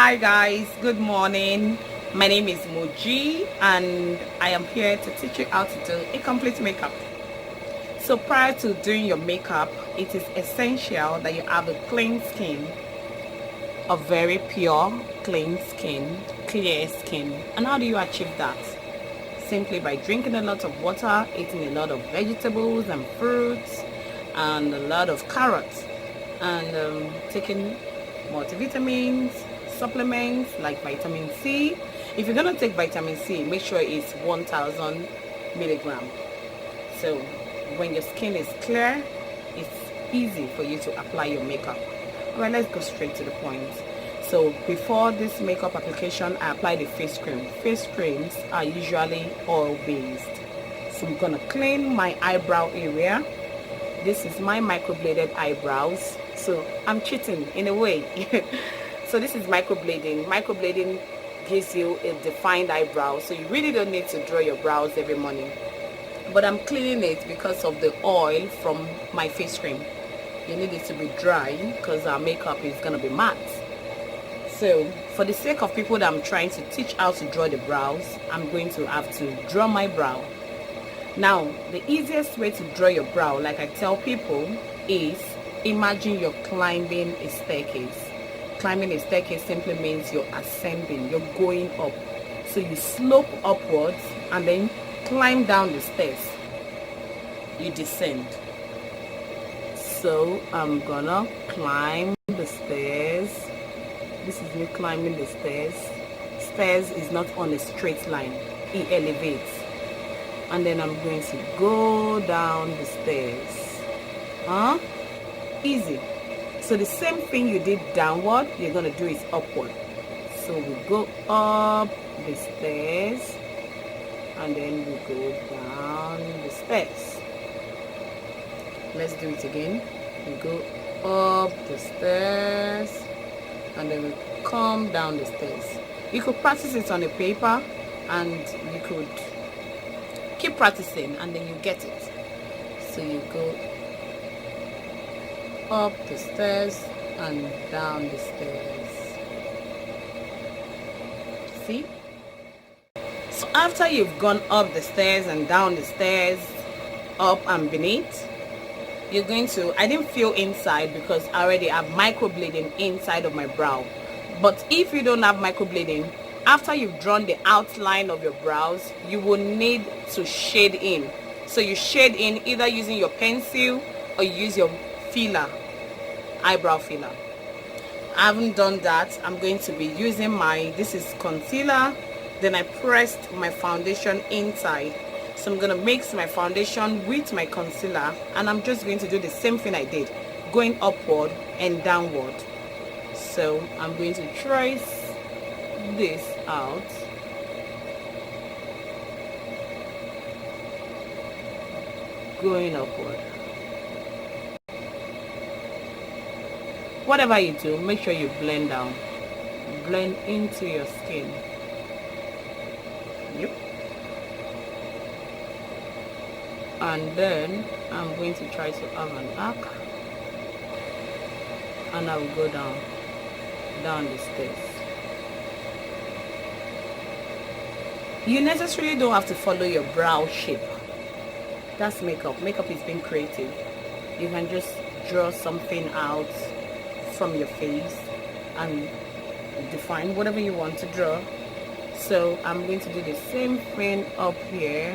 Hi guys, good morning. My name is Moji and I am here to teach you how to do a complete makeup. So prior to doing your makeup, it is essential that you have a clean skin, a very pure, clean skin, clear skin. And how do you achieve that? Simply by drinking a lot of water, eating a lot of vegetables and fruits, and a lot of carrots, and taking multivitamins, supplements like vitamin C. If you're going to take vitamin C, make sure it's 1000 milligram. So when your skin is clear, it's easy for you to apply your makeup. Alright, let's go straight to the point. So before this makeup application, I apply the face cream. Face creams are usually oil based. So I'm gonna clean my eyebrow area. This is my microbladed eyebrows. So I'm cheating in a way. So this is microblading. Microblading gives you a defined eyebrow. So you really don't need to draw your brows every morning. But I'm cleaning it because of the oil from my face cream. You need it to be dry because our makeup is gonna be matte. So for the sake of people that I'm trying to teach how to draw the brows, I'm going to have to draw my brow. Now, the easiest way to draw your brow, like I tell people, is imagine you're climbing a staircase. Climbing a staircase simply means you're ascending, you're going up. So you slope upwards and then climb down the stairs. You descend. So I'm gonna climb the stairs. This is me climbing the stairs. Stairs is not on a straight line. It elevates. And then I'm going to go down the stairs. Easy. So the same thing you did downward, you're going to do it upward. So we go up the stairs and then we go down the stairs. Let's do it again. We go up the stairs and then we come down the stairs. You could practice it on a paper and you could keep practicing and then you get it. So you go up the stairs and down the stairs. See? So after you've gone up the stairs and down the stairs, up and beneath, you're going to, I didn't feel inside because I already have microblading inside of my brow. But if you don't have microblading, after you've drawn the outline of your brows, you will need to shade in. So you shade in either using your pencil or you use your filler, eyebrow filler. I haven't done that. I'm going to be using this is concealer. Then I pressed my foundation inside. So I'm going to mix my foundation with my concealer and I'm just going to do the same thing I did, going upward and downward. So I'm going to trace this out. Going upward. Whatever you do, make sure you blend down. Blend into your skin. Yep. And then I'm going to try to have an arc. And I will go down the stairs. You necessarily don't have to follow your brow shape. That's makeup. Makeup is being creative. You can just draw something out from your face and define whatever you want to draw. So I'm going to do the same thing up here.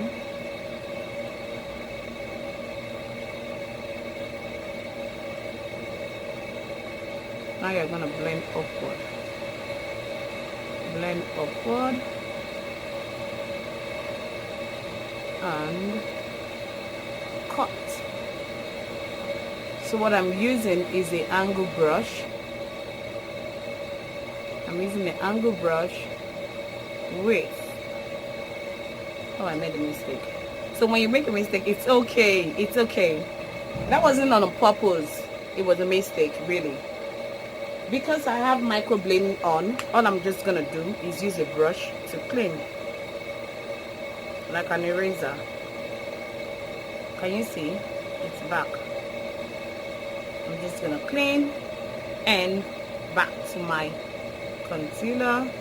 Now you're going to blend upward. Blend upward. And cut. So what I'm using is the angle brush. I'm using the angle brush with, I made a mistake. So when you make a mistake, it's okay. It's okay. That wasn't on purpose. It was a mistake, really. Because I have microblading on, all I'm just gonna do is use a brush to clean, like an eraser. Can you see? It's back. I'm just gonna clean and back to my concealer.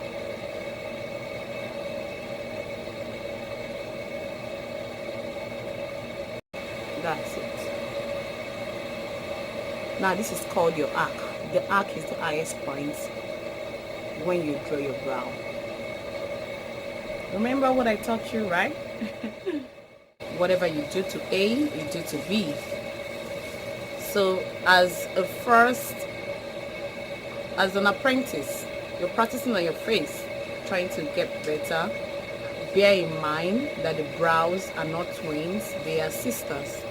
That's it. Now this is called your arc. The arc is the highest point when you draw your brow. Remember what I taught you, right? Whatever you do to A, you do to B. So as an apprentice, you're practicing on your face, trying to get better. Bear in mind that the brows are not twins, they are sisters.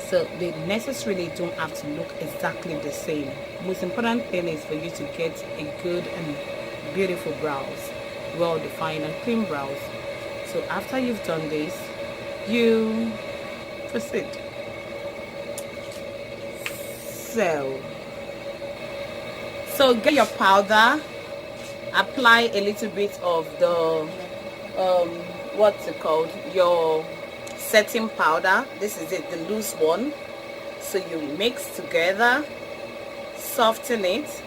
So they necessarily don't have to look exactly the same. Most important thing is for you to get a good and beautiful brows, well defined and clean brows. So after you've done this, you proceed. So get your powder, apply a little bit of the what's it called, your setting powder. This is it, the loose one. So you mix together, soften it,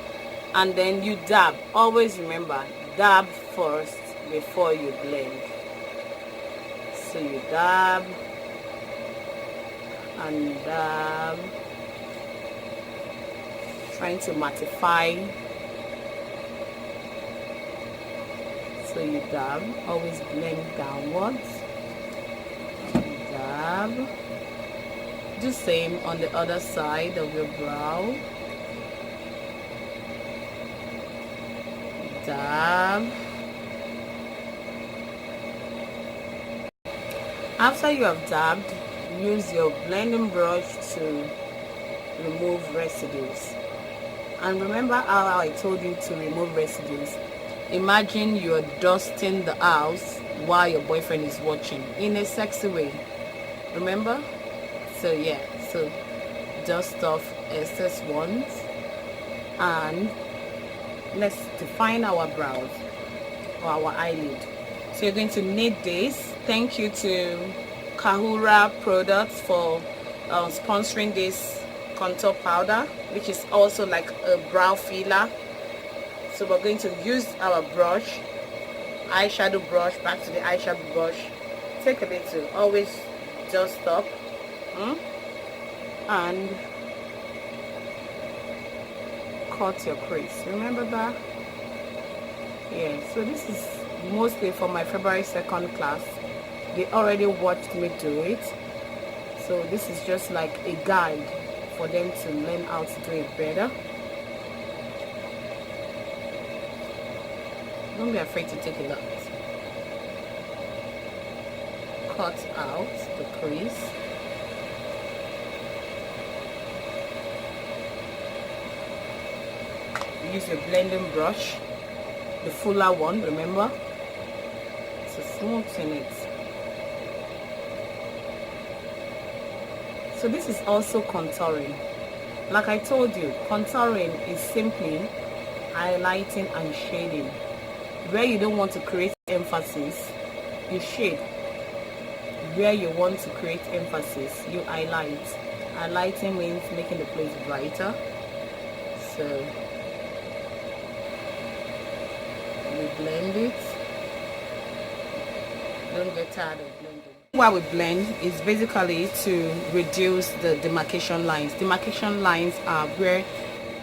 and then you dab. Always remember, dab first before you blend. So you dab and dab, trying to mattify. So you dab, always blend downwards. Dab. Do same on the other side of your brow. Dab. After you have dabbed, use your blending brush to remove residues. And remember how I told you to remove residues? Imagine you're dusting the house while your boyfriend is watching in a sexy way. Remember? So yeah, so dust off excess ones, and let's define our brows or our eyelid. So you're going to need this. Thank you to Kahura Products for sponsoring this contour powder, which is also like a brow filler. So we're going to use our brush, eyeshadow brush, back to the eyeshadow brush. Take a little, always just stop and cut your crease. Remember that? Yeah, so this is mostly for my February 2nd class. They already watched me do it. So this is just like a guide for them to learn how to do it better. Don't be afraid to take a look. Cut out the crease. Use your blending brush, the fuller one, remember, to smoothen it. So this is also contouring. Like I told you, contouring is simply highlighting and shading. Where you don't want to create emphasis, you shade. Where you want to create emphasis, you highlight. Highlighting means making the place brighter. So we blend it. Don't get tired of blending. Why we blend is basically to reduce the demarcation lines. Demarcation lines are where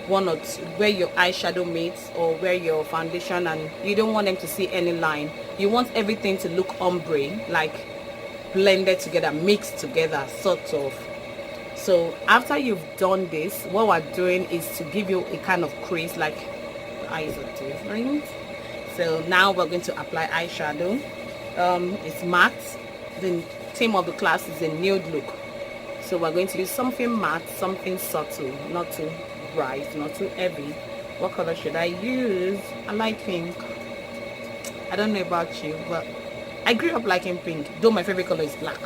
where your eyeshadow meets or where your foundation, and you don't want them to see any line. You want everything to look ombre, like blended together, mixed together, sort of. So after you've done this, what we're doing is to give you a kind of crease, like the eyes are different. So now we're going to apply eyeshadow. It's matte. The theme of the class is a nude look. So we're going to use something matte, something subtle, not too bright, not too heavy. What color should I use? I like pink. I don't know about you, but I grew up liking pink, though my favorite color is black.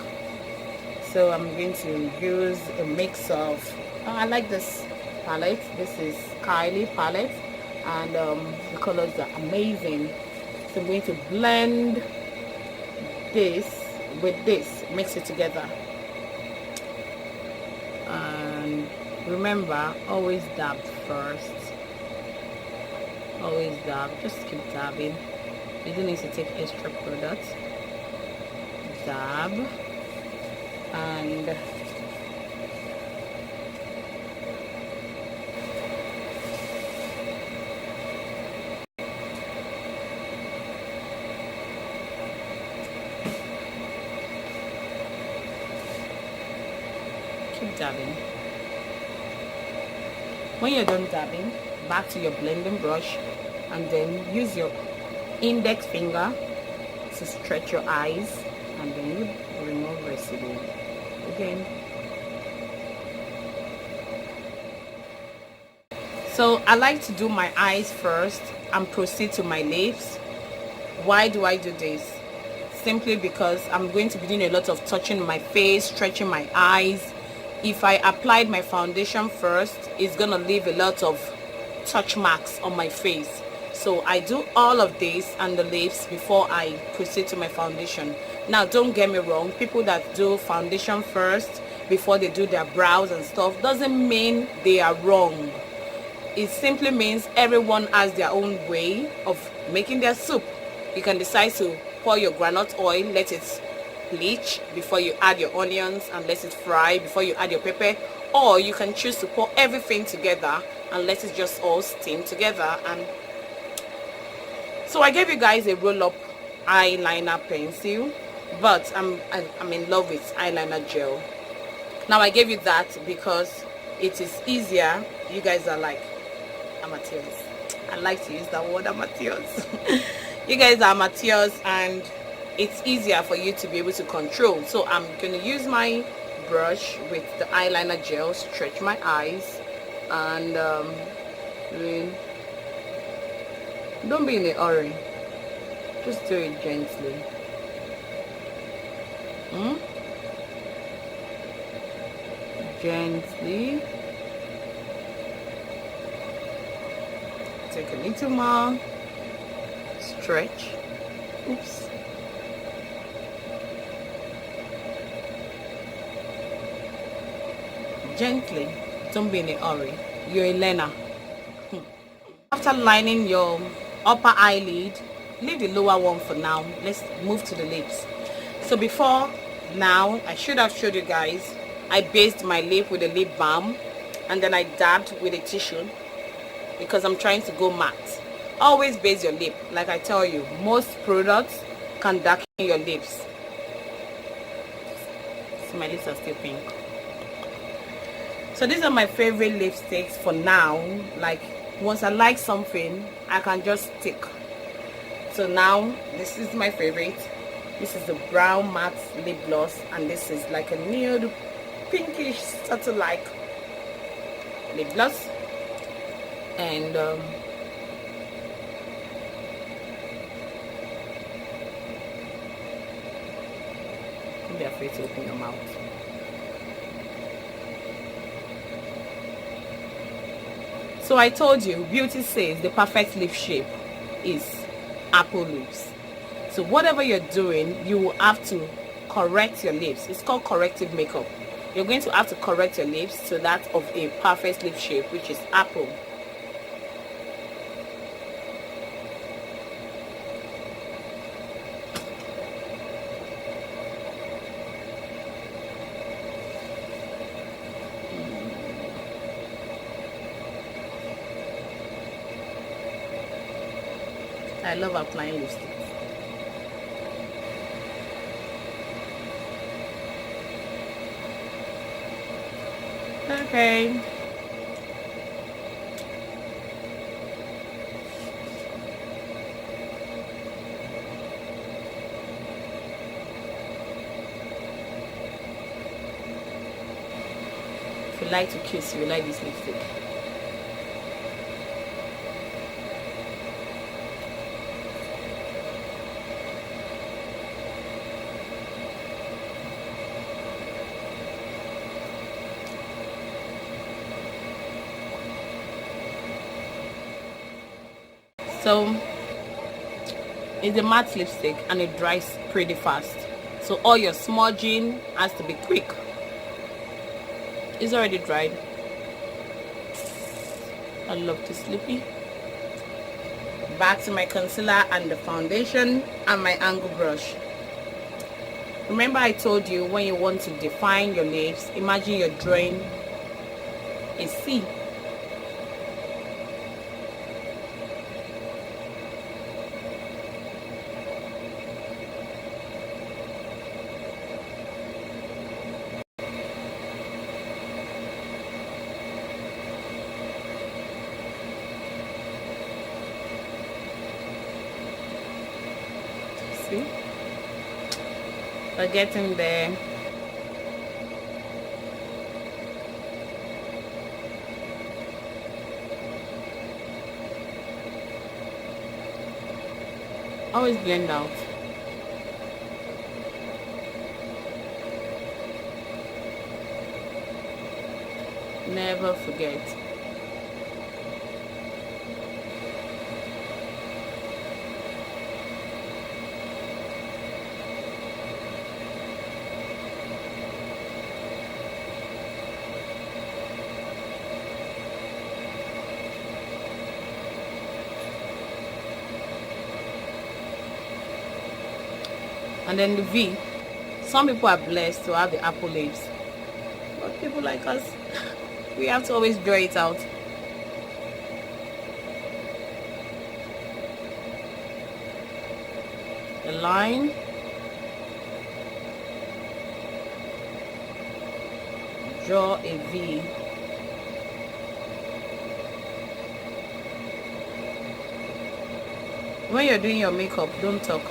So I'm going to use a mix of, I like this palette. This is Kylie palette, and the colors are amazing. So I'm going to blend this with this, mix it together. And remember, always dab first. always dab. Just keep dabbing. You don't need to take extra product. Dab and keep dabbing. When you're done dabbing, back to your blending brush and then use your index finger to stretch your eyes and then you remove residue again. So I like to do my eyes first and proceed to my lips. Why do I do this? Simply because I'm going to be doing a lot of touching my face, stretching my eyes. If I applied my foundation first, it's gonna leave a lot of touch marks on my face. So I do all of this and the lips before I proceed to my foundation. Now don't get me wrong, people that do foundation first before they do their brows and stuff doesn't mean they are wrong. It simply means everyone has their own way of making their soup. You can decide to pour your groundnut oil, let it bleach before you add your onions and let it fry before you add your pepper, or you can choose to pour everything together and let it just all steam together. And so I gave you guys a roll-up eyeliner pencil, but I'm in love with eyeliner gel. Now I gave you that because it is easier. You guys are like amateurs. I like to use that word, amateurs. You guys are amateurs and it's easier for you to be able to control. So I'm going to use my brush with the eyeliner gel, stretch my eyes, and don't be in a hurry. Just do it gently. Gently. Take a little more. Stretch. Oops. Gently. Don't be in a hurry. You're a learner. After lining your upper eyelid, leave the lower one for now. Let's move to the lips. So before now, I should have showed you guys, I based my lip with a lip balm and then I dabbed with a tissue because I'm trying to go matte. Always base your lip. Like I tell you, most products can darken your lips. So my lips are still pink. So these are my favorite lipsticks for now. Like once I like something, I can just stick. So now this is my favorite. This is the brown matte lip gloss, and this is like a nude pinkish sort of like lip gloss. And don't be afraid to open your mouth. So I told you, beauty says the perfect lip shape is apple lips. So whatever you're doing, you will have to correct your lips. It's called corrective makeup. You're going to have to correct your lips to that of a perfect lip shape, which is apple. I love applying lipstick. Okay. If you like to kiss, you like this lipstick. So it's a matte lipstick and it dries pretty fast. So all your smudging has to be quick. It's already dried. I love this lippy. Back to my concealer and the foundation and my angle brush. Remember I told you when you want to define your lips, imagine you're drawing a C. See? We're getting there. Always blend out. Never forget. And then the V. Some people are blessed to have the apple lips, but people like us, we have to always draw it out. The line. Draw a V. When you're doing your makeup, don't talk.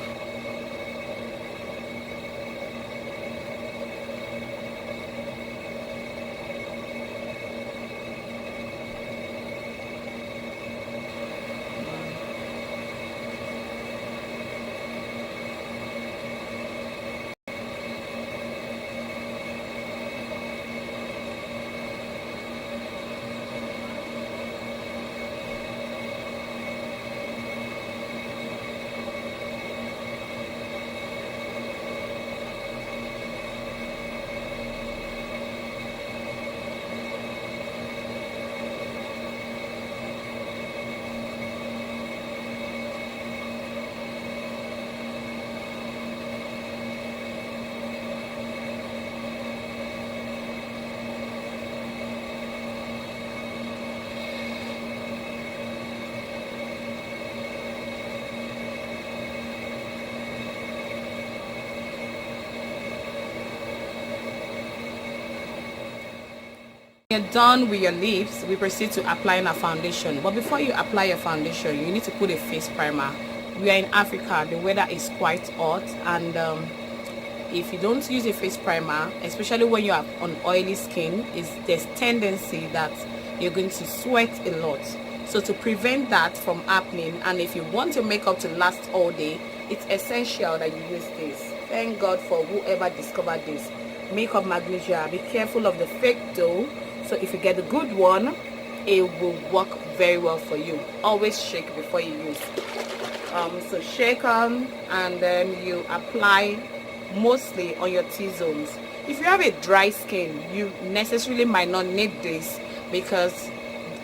You're done with your lips, we proceed to applying our foundation. But before you apply your foundation, you need to put a face primer. We are in Africa, the weather is quite hot, and if you don't use a face primer, especially when you are on oily skin, there's tendency that you're going to sweat a lot. So to prevent that from happening, and if you want your makeup to last all day, it's essential that you use this. Thank God for whoever discovered this. Makeup Magnesia. Be careful of the fake dough. So if you get the good one, it will work very well for you. Always shake before you use. So shake on, and then you apply mostly on your T-zones. If you have a dry skin, you necessarily might not need this, because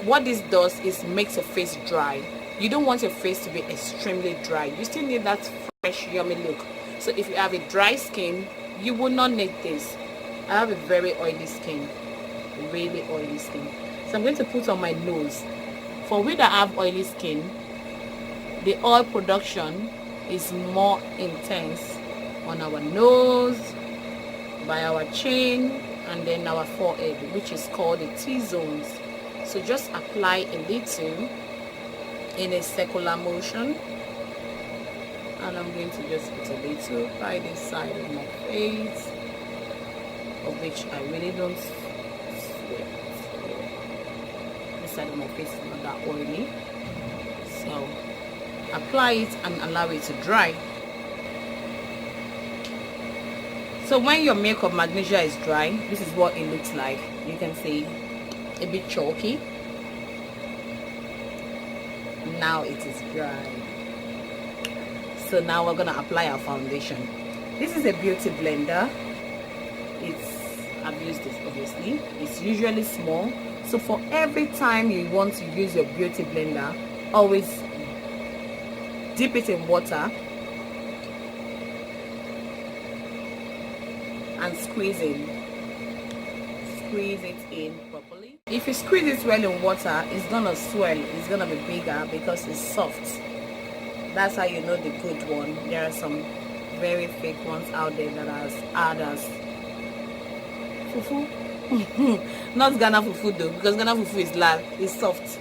what this does is makes your face dry. You don't want your face to be extremely dry. You still need that fresh, yummy look. So if you have a dry skin, you will not need this. I have a very oily skin, really oily skin. So I'm going to put on my nose. For we that have oily skin, the oil production is more intense on our nose, by our chin, and then our forehead, which is called the T-zones. So just apply a little in a circular motion, and I'm going to just put a little by this side of my face, of which I really don't sweat. This side of my face is not that oily, so apply it and allow it to dry. So when your Makeup Magnesia is dry, this is what it looks like. You can see a bit chalky. Now it is dry. So now we're gonna apply our foundation. This is a beauty blender. I've used this obviously. It's usually small. So for every time you want to use your beauty blender, always dip it in water and squeeze it in properly. If you squeeze it well in water, it's gonna swell, it's gonna be bigger because it's soft. That's how you know the good one. There are some very fake ones out there that are as hard as fufu. Not Ghana fufu though, because Ghana fufu is soft.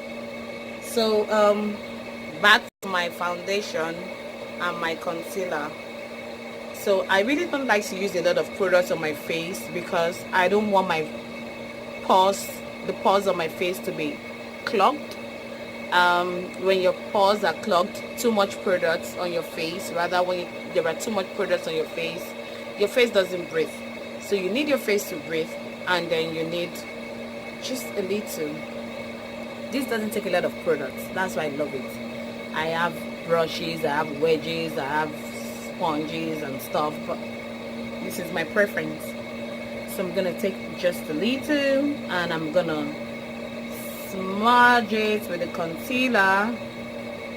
So back to my foundation and my concealer. So I really don't like to use a lot of products on my face because I don't want my the pores on my face to be clogged. When your pores are clogged, too much products on your face, rather when there are too much products on your face doesn't breathe. So you need your face to breathe, and then you need just a little. This doesn't take a lot of products. That's why I love it. I have brushes, I have wedges, I have sponges and stuff, but this is my preference. So I'm gonna take just a little and I'm gonna smudge it with the concealer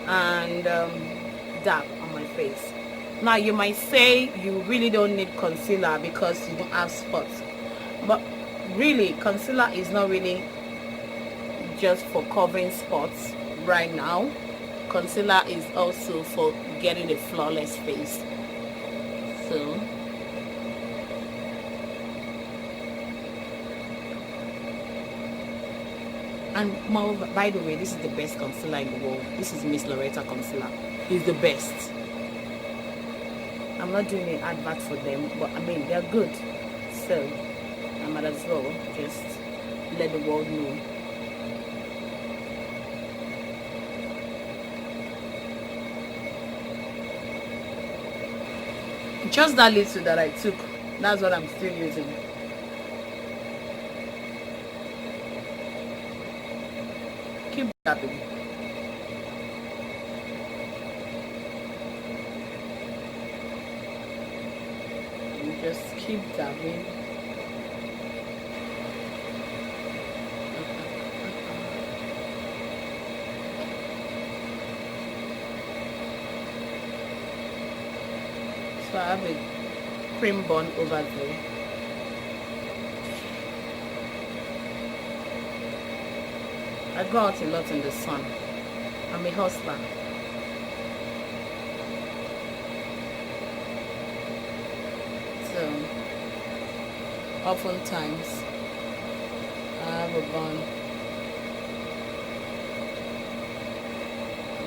and dab on my face. Now you might say you really don't need concealer because you don't have spots, but really concealer is not really just for covering spots right now. Concealer is also for getting a flawless face. So and moreover, by the way, this is the best concealer in the world. This is Miss Loretta concealer. It's the best. I'm not doing an advert for them, but I mean they're good, so I might as well just let the world know. Just that little that I took, that's what I'm still using. Keep dabbing. And just keep dabbing. So I have a cream bun over there. I go out a lot in the sun. I'm a hustler. So oftentimes I have a bun.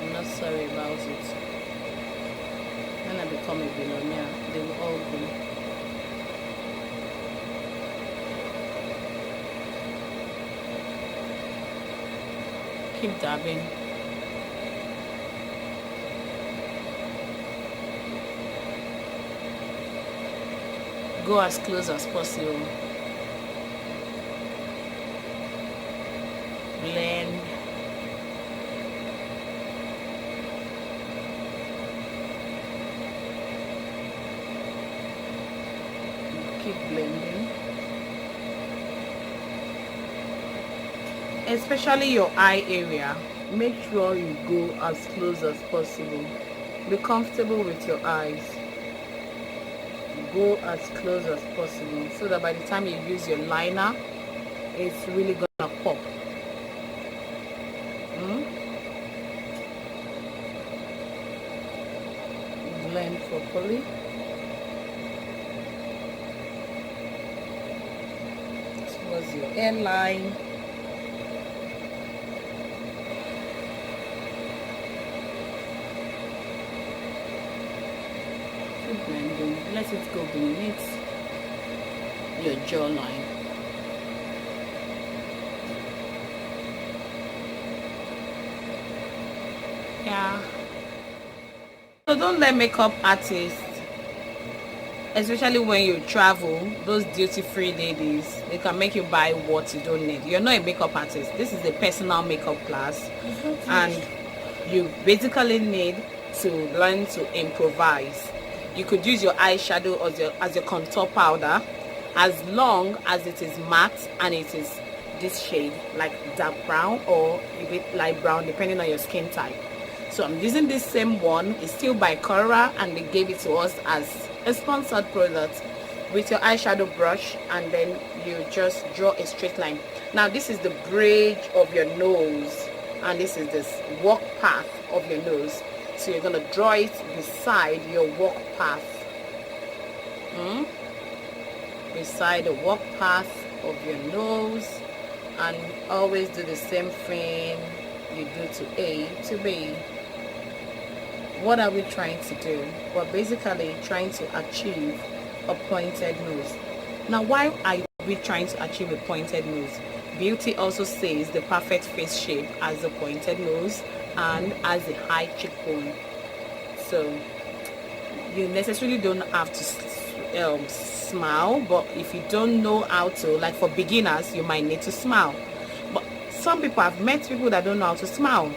I'm not sorry about it. When I become a billionaire, they will all go. Keep dabbing. Go as close as possible. Blend. Keep blending. Especially your eye area, make sure you go as close as possible. Be comfortable with your eyes. Go as close as possible so that by the time you use your liner, it's really gonna pop. Blend properly. Towards your hairline. Blending, let it go beneath your jawline. Yeah. So don't let makeup artists, especially when you travel, those duty-free ladies, they can make you buy what you don't need. You're not a makeup artist. This is a personal makeup class, and you basically need to learn to improvise. You could use your eyeshadow as your contour powder, as long as it is matte and it is this shade, like dark brown or a bit light brown, depending on your skin type. So I'm using this same one. It's still by Cora, and they gave it to us as a sponsored product. With your eyeshadow brush, and then you just draw a straight line. Now this is the bridge of your nose, and this is this walk path of your nose. So you're gonna draw it beside your walk path. Beside the walk path of your nose, and always do the same thing you do to A to B. What are we trying to do? We're basically trying to achieve a pointed nose. Now, why are we trying to achieve a pointed nose? Beauty also says the perfect face shape as a pointed nose and as a high cheekbone. So you necessarily don't have to smile, but if you don't know how to, like for beginners, you might need to smile. But some people, I've met people that don't know how to smile.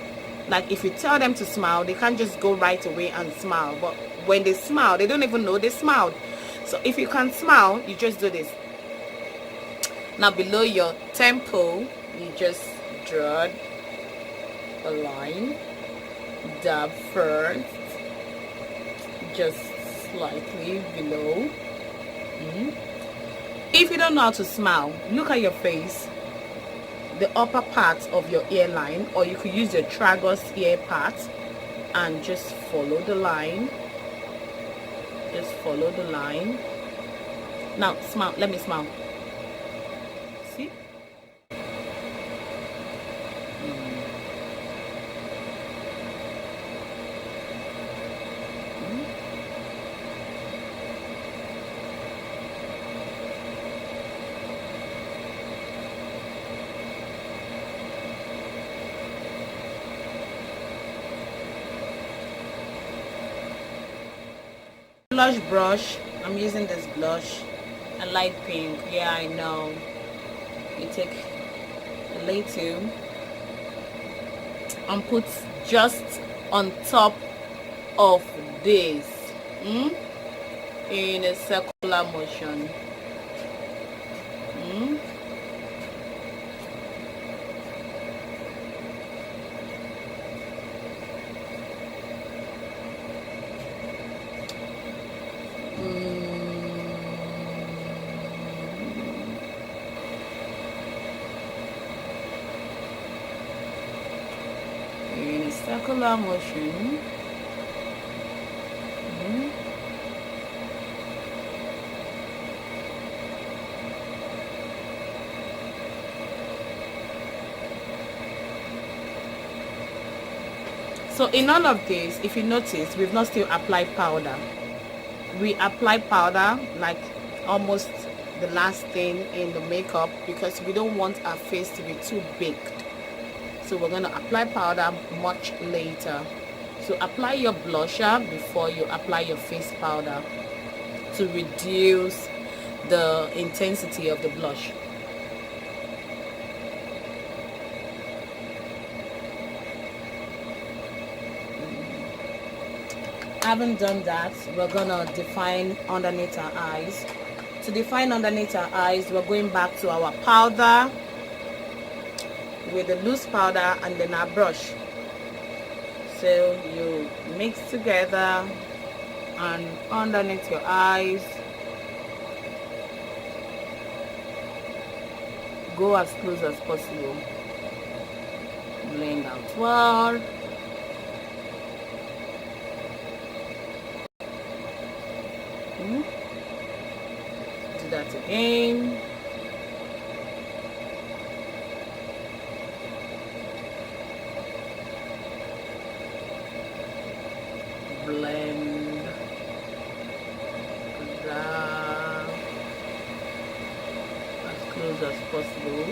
Like if you tell them to smile, they can't just go right away and smile. But when they smile, they don't even know they smiled. So if you can smile, you just do this. Now below your temple, you just draw a line. Dab first, just slightly below. If you don't know how to smile, look at your face, the upper part of your hairline, or you could use your tragus ear part and just follow the line. Just follow the line. Now smile. Let me smile. See? Blush brush. I'm using this blush, a light pink. Yeah, I know. You take a little and put just on top of this in a circular motion. In a circular motion. So in all of this, if you notice, we've not still applied powder. We apply powder like almost the last thing in the makeup because we don't want our face to be too baked. So we're going to apply powder much later. So apply your blusher before you apply your face powder to reduce the intensity of the blush. Haven't done that, we're gonna define underneath our eyes. To define underneath our eyes, we're going back to our powder with the loose powder and then our brush. So you mix together and underneath your eyes, go as close as possible. Blend out well. Do that again. Blend that as close as possible.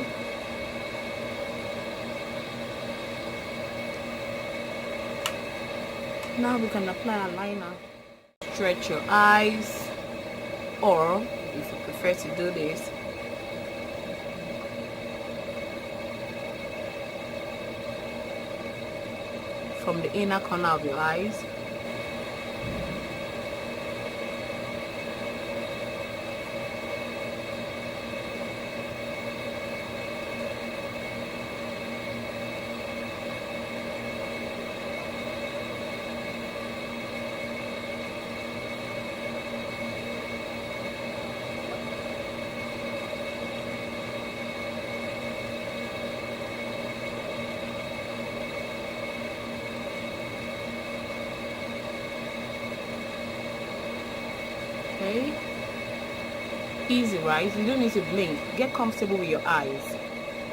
Now we can apply a liner. Stretch your eyes, or if you prefer to do this, from the inner corner of your eyes. Okay. Easy, right? You don't need to blink. Get comfortable with your eyes.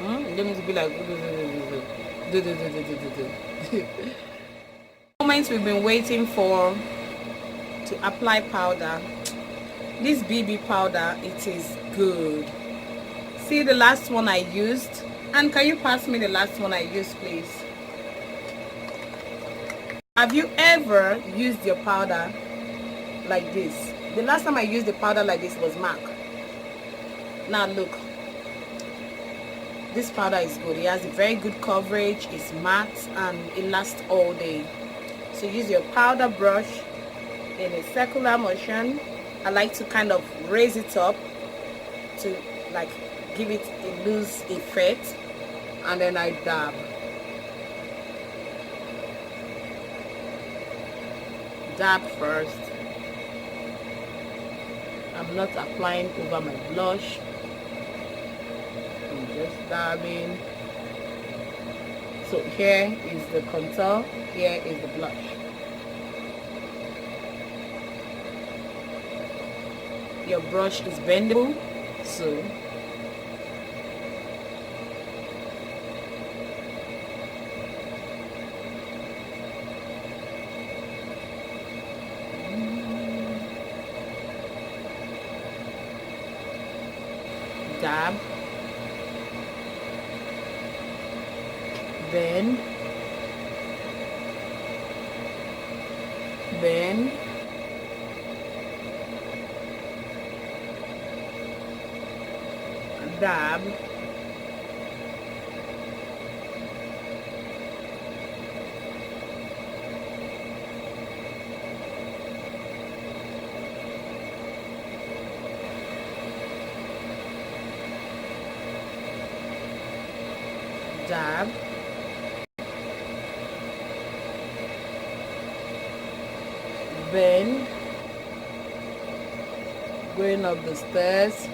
You don't need to be like moments we've been waiting for to apply powder. This BB powder, it is good. See the last one I used? And can you pass me the last one I used, please? Have you ever used your powder like this? The last time I used the powder like this was MAC. Now look, this powder is good. It has a very good coverage, it's matte, and it lasts all day. So use your powder brush in a circular motion. I like to kind of raise it up to like give it a loose effect, and then I dab. Dab first. I'm not applying over my blush. I'm just dabbing. So here is the contour, here is the blush. Your brush is bendable, so dab, bend, bend, dab, dab, bend, going up the stairs,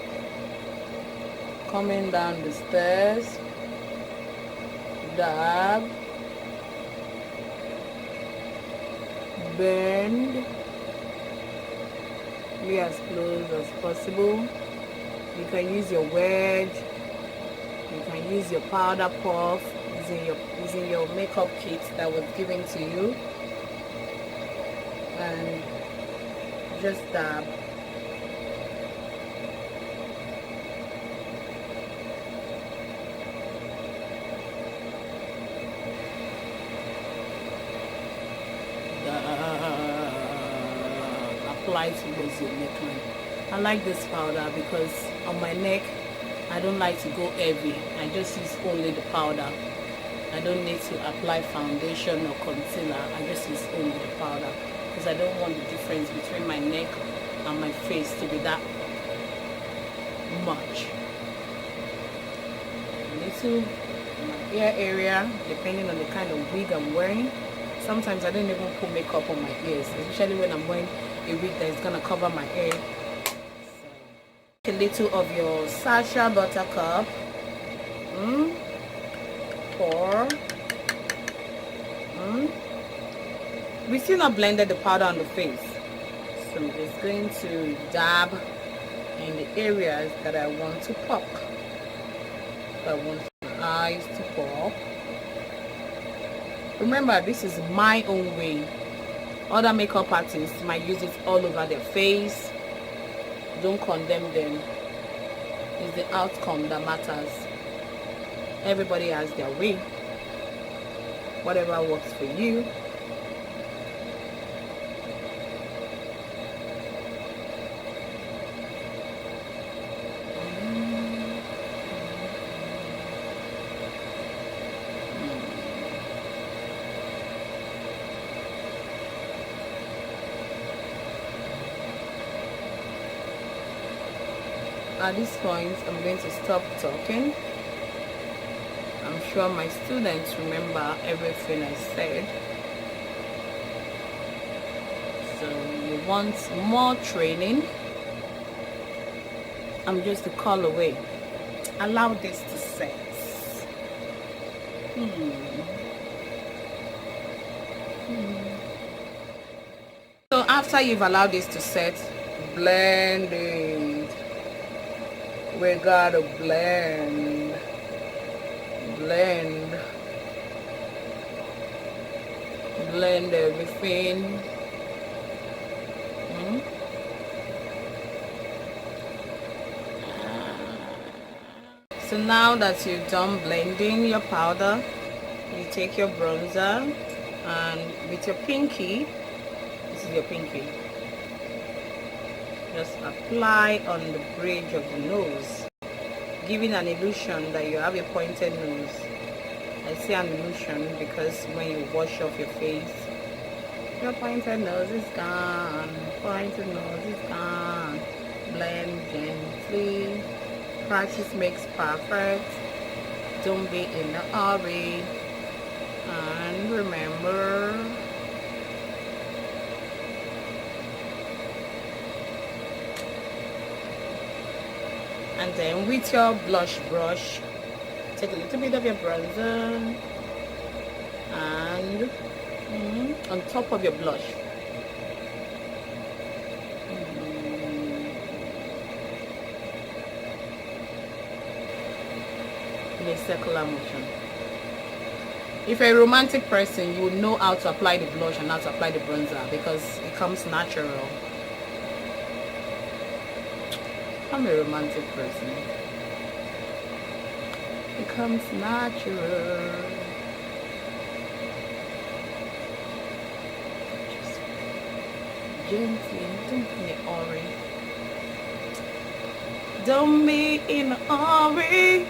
coming down the stairs, dab, bend, be as close as possible. You can use your wedge, you can use your powder puff, using your makeup kit that was given to you, and just dab. Apply towards your neckline. I like this powder because on my neck I don't like to go heavy. I just use only the powder. I don't need to apply foundation or concealer. I just use only the powder because I don't want the difference between my neck and my face to be that much. A little in my ear area, depending on the kind of wig I'm wearing. Sometimes I don't even put makeup on my ears, especially when I'm wearing a wig that is going to cover my hair. So, a little of your Sacha Buttercup. Pour. We still not blended the powder on the face. So I'm just going to dab in the areas that I want to pop. I want my eyes to pop. Remember, this is my own way. Other makeup artists might use it all over their face. Don't condemn them. It's the outcome that matters. Everybody has their way. Whatever works for you. At this point, I'm going to stop talking. I'm sure my students remember everything I said. So you want more training? I'm just a call away. Allow this to set. So after you've allowed this to set, Blend it. We gotta blend. Blend. Blend everything. So now that you've done blending your powder, you take your bronzer and with your pinky, this is your pinky, just apply on the bridge of the nose, giving an illusion that you have a pointed nose. I say an illusion because when you wash off your face, your pointed nose is gone. Pointed nose is gone. Blend gently. Practice makes perfect. Don't be in a hurry. And remember, and then with your blush brush, take a little bit of your bronzer and on top of your blush. In a circular motion. If you're a romantic person, you will know how to apply the blush and how to apply the bronzer because it comes natural. I'm a romantic person. It comes natural. Just gently, don't be in a hurry. Don't be in a hurry.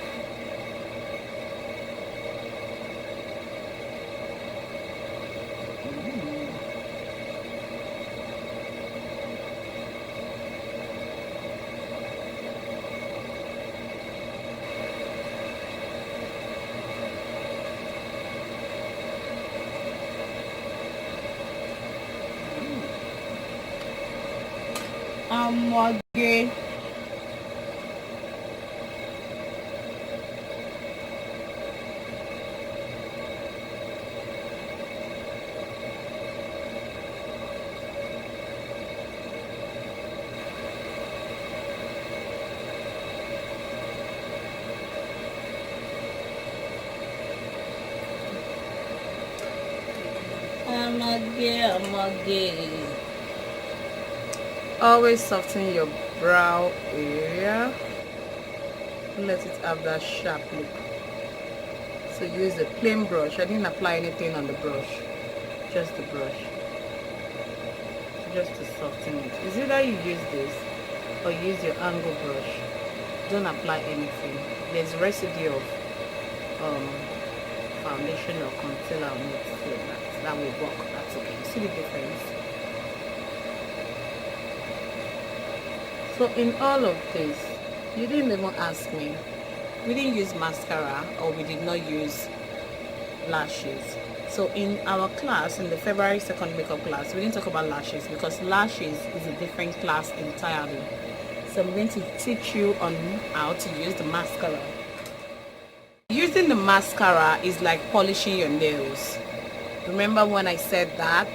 Again. I'm again. Always soften your brow area. Let it have that sharp look. So use a plain brush. I didn't apply anything on the brush, just the brush, just to soften it. Is either you use this or use your angle brush. Don't apply anything. There's residue of foundation or concealer on it, so that will work. That's okay. See the difference? So in all of this, you didn't even ask me. We didn't use mascara or we did not use lashes. So in our class, in the February 2nd makeup class, we didn't talk about lashes because lashes is a different class entirely. So I'm going to teach you on how to use the mascara. Using the mascara is like polishing your nails. Remember when I said that?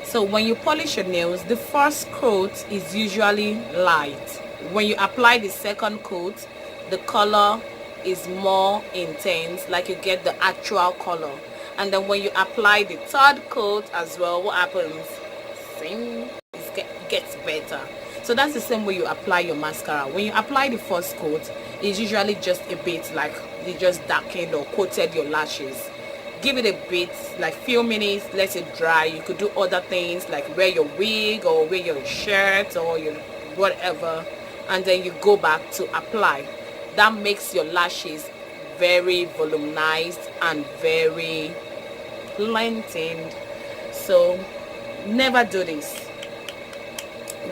So when you polish your nails, the first coat is usually light. When you apply the second coat, the color is more intense, like you get the actual color. And then when you apply the third coat as well, what happens? Same, it gets better. So that's the same way you apply your mascara. When you apply the first coat, it's usually just a bit, like you just darkened or coated your lashes. Give it a bit, like few minutes, let it dry. You could do other things like wear your wig or wear your shirt or your whatever, and then you go back to apply. That makes your lashes very volumized and very lengthened. So never do this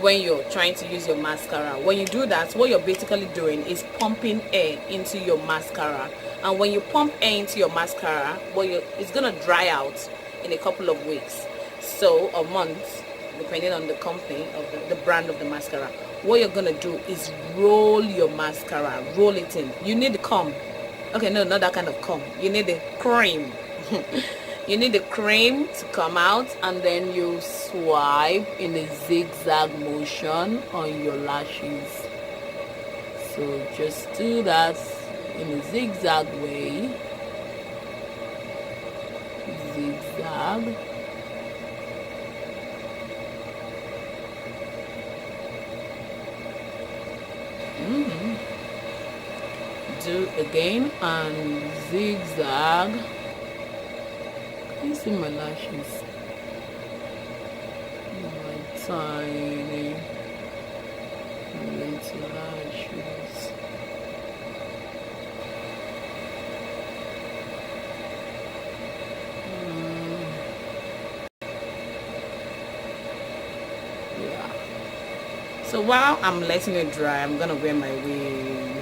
when you're trying to use your mascara. When you do that, what you're basically doing is pumping air into your mascara. And when you pump air into your mascara, it's gonna dry out in a couple of weeks, so a month, depending on the company of the brand of the mascara. What you're gonna do is roll your mascara, roll it in. You need the comb. Okay, no, not that kind of comb. You need the cream. You need the cream to come out, and then you swipe in a zigzag motion on your lashes. So just do that in a zigzag way. Zigzag. Do again and zigzag. Can you see my lashes? My tiny little lashes. Yeah. So while I'm letting it dry, I'm gonna wear my wig.